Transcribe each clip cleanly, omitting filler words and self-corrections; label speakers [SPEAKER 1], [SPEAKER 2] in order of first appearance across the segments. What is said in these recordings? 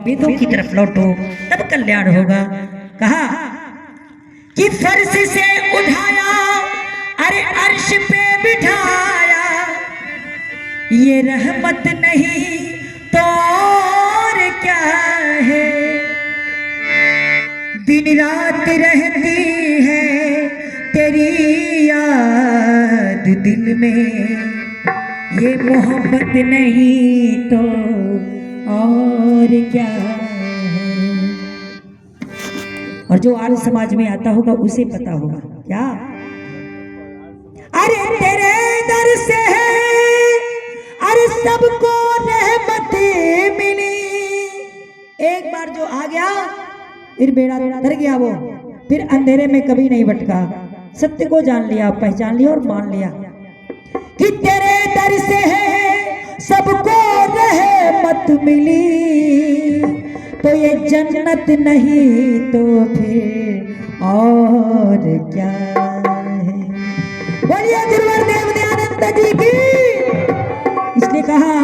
[SPEAKER 1] वेदों की तरफ लौटो, तब कल्याण होगा। कहा कि फर्श से उठाया, अरे अर्श पे बिठाया, ये रहमत नहीं तो और क्या है। दिन रात रहती है तेरी याद दिल में, ये मोहब्बत नहीं तो और क्या है। और जो आर्य समाज में आता होगा उसे पता होगा क्या। अरे तेरे दर से है, अरे सबको रहमत मिली। एक बार जो आ गया फिर बेड़ा डर गया, वो फिर अंधेरे में कभी नहीं भटका। सत्य को जान लिया, पहचान लिया और मान लिया कि तेरे दर से है सबको रहमत मिली, तो ये जन्नत नहीं तो फिर और क्या है। बोलिए गुरुवर देव दयानंद जी की। इसलिए कहा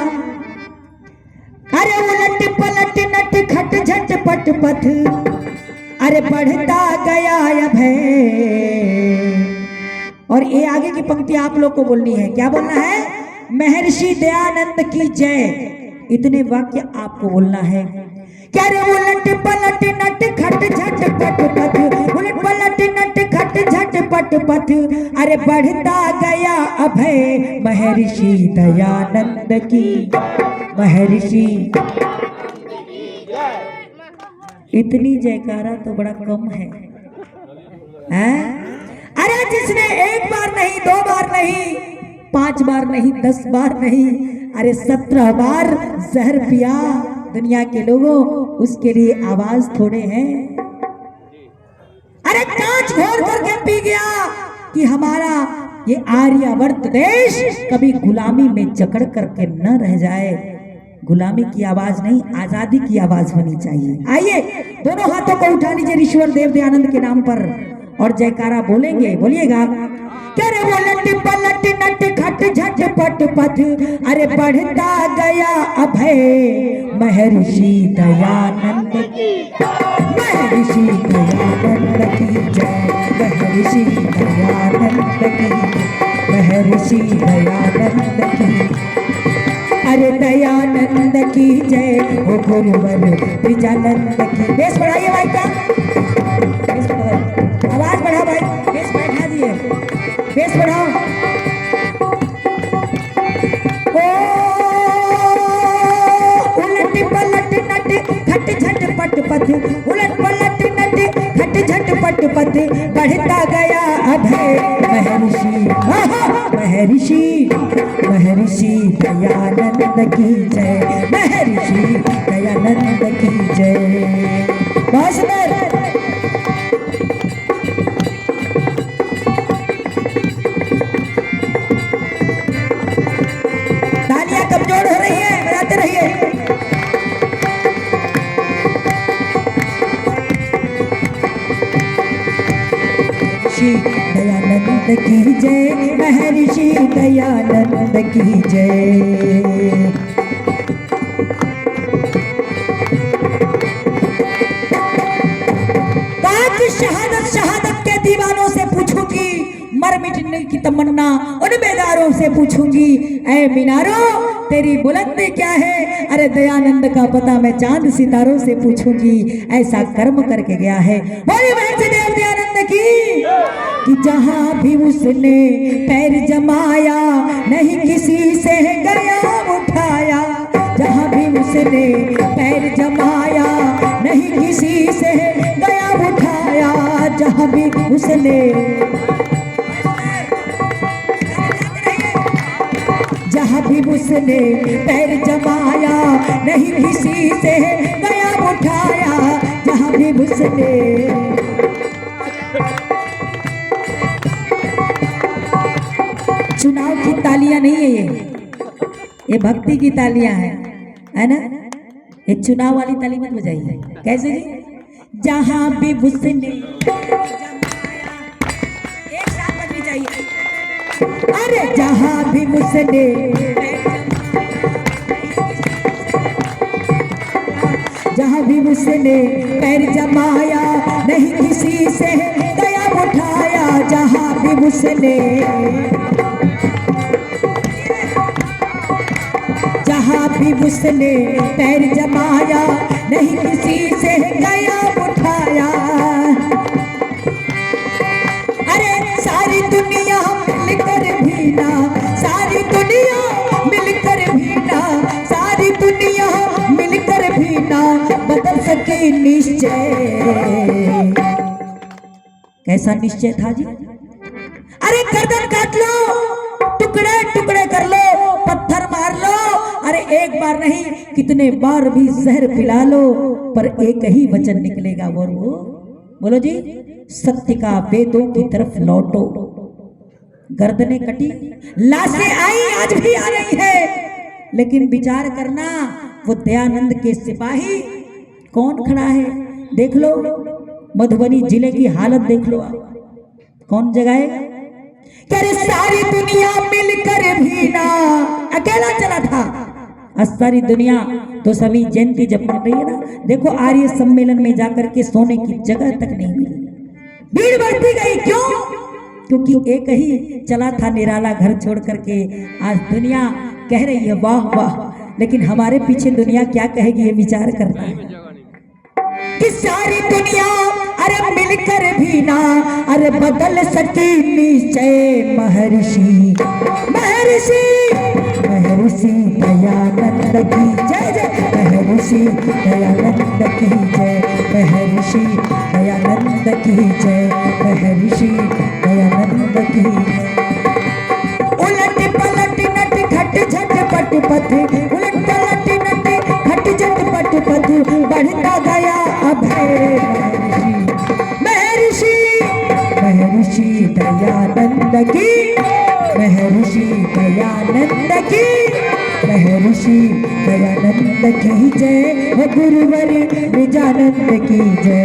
[SPEAKER 1] अरे उलट पलट नट खट झट पट पथ, अरे बढ़ता गया अभय। और ये आगे की पंक्ति आप लोग को बोलनी है। क्या बोलना है? महर्षि दयानंद की जय। इतने वाक्य आपको बोलना है। क्या रे उलट पलट नट खट झट पट पथ, उलट पलट नट खट झट पट पथ, अरे बढ़ता गया अभय। महर्षि दयानंद की, महर्षि। इतनी जयकारा तो बड़ा कम है, हैं? अरे जिसने एक बार नहीं, दो बार नहीं, 5 बार नहीं, 10 बार नहीं, अरे 17 बार जहर पिया दुनिया के लोगों, उसके लिए आवाज थोड़े हैं। अरे कांच घोर करके पी गया कि हमारा ये आर्यावर्त देश कभी गुलामी में जकड़ करके न रह जाए। गुलामी की आवाज नहीं, आजादी की आवाज होनी चाहिए। आइए दोनों हाथों को उठा लीजिए ईश्वर देव दयानंद के नाम पर और जयकारा बोलेंगे। बोलिएगा करे उलट पलट नट खट झट पट पथ, अरे बढ़ता गया अभय। महर्षि दयानंद की, महर्षि दयानंद की जय। महर्षि दयानंद की, महर्षि दयानंद की, अरे दयानंद की जय हो गुरुवर द्विजानंद की। बेस बढ़ाइए भाई का, बेस बढ़ाओ, आवाज बढ़ा भाई, बेस बैठा दिए, बेस बढ़ाओ। ओ उलट पलट नट खट झट पट पथ, उलट पलट नट खट झट पट पथ, बढ़ता गया अभय। महर्षि, महर्षि, महर्षि दयानंद की जय। महर्षि दयानंद की जय। बहुत सुंदर। तालियां कमजोर हो रही है, बजाते रहिए। दयानंद की जय। महर्षि दयानंद की जय। शहादत, शहादत के दीवानों से पूछूंगी, मर मिटने की तमन्ना उन बेदारों से पूछूंगी। ऐ मीनारों तेरी बुलंदी क्या है? अरे दयानंद का पता मैं चांद सितारों से पूछूंगी। ऐसा कर्म करके गया है। बोलिए महर्षि देव दयानंद की कि जहां भी उसने पैर जमाया, नहीं किसी से गया उठाया। जहां भी उसने पैर जमाया, नहीं किसी से गया उठाया। जहां भी उसने, जहां भी उसने पैर जमाया, नहीं किसी से गया उठाया। जहां भी उसने, चुनाव की तालियां नहीं है ये भक्ति की तालियां है ना। ये चुनाव वाली ताली मत बजाइए। कैसे जी? जहां भी उसने, एक साथ बजनी चाहिए। अरे जहां भी उसने, जहाँ भी उसने पैर जमाया नहीं किसी से दया उठाया, जहाँ भी उसने पैर जमाया नहीं किसी से दया उठाया। अरे सारी दुनिया मिलकर भी ना, सारी दुनिया मिलकर भी ना, सारी दुनिया मिलकर भी ना बदल सके निश्चय। कैसा निश्चय था जी? अरे गर्दन काट लो, टुकड़े टुकड़े कर लो, पत्थर मार लो, अरे एक बार नहीं कितने बार भी जहर पिला लो, पर एक ही वचन निकलेगा, वो बोलो जी, सत्य का वेदों की तरफ लौटो। गर्दनें कटी, लाशें आई, आज भी आ रही है, लेकिन विचार करना वो दयानंद के सिपाही कौन खड़ा है? देख लो मधुबनी जिले की हालत देख लो आप, कौन जगाएगा? अरे सारी दुनिया मिलकर भी ना, अकेला चला था। आज सारी दुनिया तो सभी जयंती जब कर रही है ना, देखो आर्य सम्मेलन में जाकर के सोने की जगह तक नहीं मिली, भीड़ बढ़ती गई। क्यों? क्योंकि एक ही चला था निराला घर छोड़ करके। आज दुनिया कह रही है वाह वाह, लेकिन हमारे पीछे दुनिया क्या कहेगी ये विचार करना है कि सारी दुनिया अरे मिलकर भी ना अरे बदल सकी निश्चय। महर्षि महर्षि महर्षि दयानंद की जय जय, महर्षि दयानंद की जय, महर्षि दयानंद की जय, महर्षि दयानंद की जय। उलट पलट नट खट झट पट पथ, उलट पलट नट खट झट पट पथ, बढ़ता गया अभय महर्षि महर्षि दयानंद की, महर्षि दयानंद की, महर्षि दयानंद की जय, गुरुवर निजानंद की जय।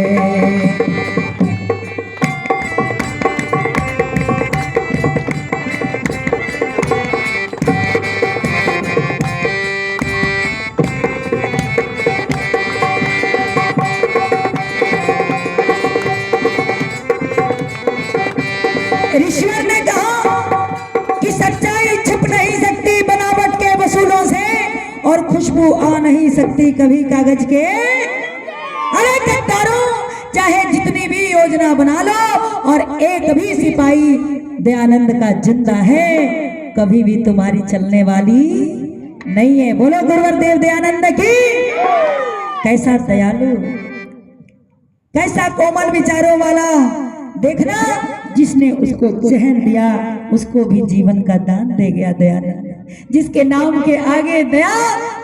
[SPEAKER 1] ईश्वर ने कहा कि सच्चाई छिप नहीं सकती बनावट के वसूलों से, और खुशबू आ नहीं सकती कभी कागज के। अरे गद्दारों, चाहे जितनी भी योजना बना लो, और एक भी सिपाही दयानंद का जिंदा है, कभी भी तुम्हारी चलने वाली नहीं है। बोलो गुरुवर देव दयानंद की। कैसा दयालु, कैसा कोमल विचारों वाला, देखना जिसने उसको जहन दिया उसको भी जीवन का दान दे गया दयानंद। जिसके नाम के आगे दया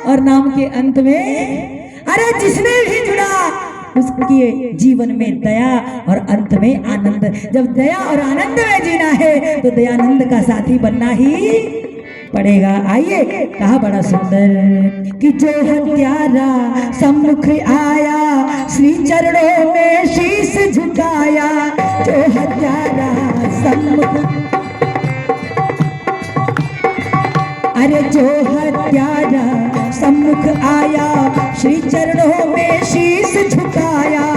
[SPEAKER 1] और नाम के अंत में, अरे जिसने भी जुड़ा उसके जीवन में दया और अंत में आनंद। जब दया और आनंद में जीना है तो दयानंद का साथी बनना ही पड़ेगा। आइए, कहा बड़ा सुंदर कि जो हत्यारा सम्मुख आया, श्री चरणों में शीश झुकाया। जो हत्यारा सम्मुख, अरे जो हत्यारा सम्मुख आया, श्री चरणों में शीश झुकाया।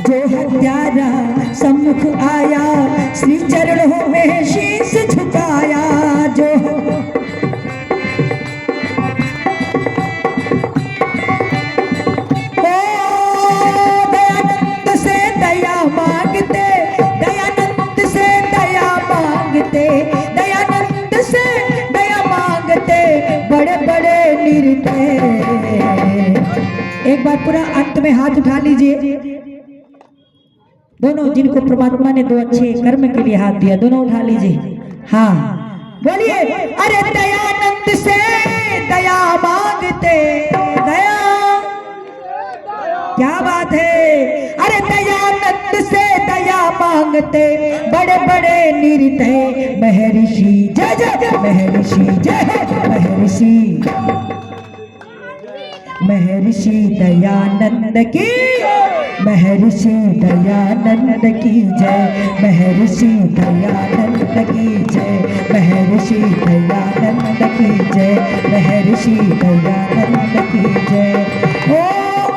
[SPEAKER 1] जो हत्यारा सम्मुख आया, श्री चरणों में शीश झुकाया। जो दयानंद से दया मांगते, दयानंद से दया मांगते, दयानंद से दया मांगते, बड़े बड़े निर्दय। एक बार पूरा अंत में हाथ उठा लीजिए दोनों, जिनको परमात्मा ने दो अच्छे कर्म के लिए हाथ दिया, दोनों उठा लीजिए। हाँ बोलिए, अरे दयानंद से दया मांगते, दया, क्या बात है। अरे दयानंद से दया मांगते, बड़े बड़े निर्दय। महर्षि जय जय, महर्षि जय, महर्षि महर्षि दयानंद की, महर्षि दयानंद की जय, महर्षि दयानंद की जय, महर्षि दयानंद की जय, महर्षि दयानंद की जय। ओ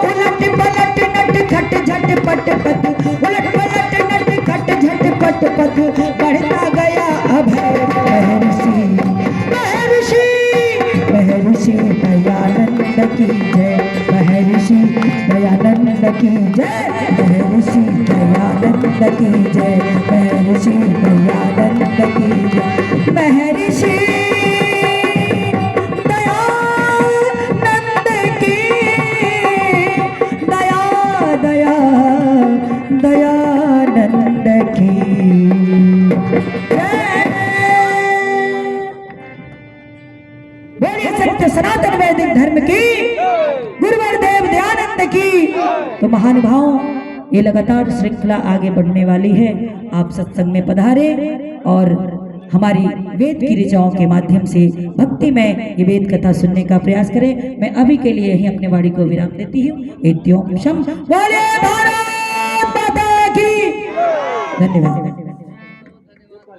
[SPEAKER 1] उलट पलट नट खट झट पट पट, उलट पलट नट खट झट पट पट, बढ़ता गया अभय महर्षि, महर्षि महर्षि दयानंद की जय, महर्षि दयानंद की जय, महर्षि दयानंद की जय, महर्षि दयानंद की जय, महर्षि दयानंद की दया दया दयानंद की बोलिए सत्य सनातन वैदिक धर्म की, गुरुवर देव दयानंद की। तो महानुभावों, ये लगातार श्रृंखला आगे बढ़ने वाली है। आप सत्संग में पधारे और हमारी वेद की ऋचाओं के माध्यम से भक्ति में ये वेद कथा सुनने का प्रयास करें। मैं अभी के लिए ही अपने वाणी को विराम देती हूँ। बोले भारत माता की। धन्यवाद।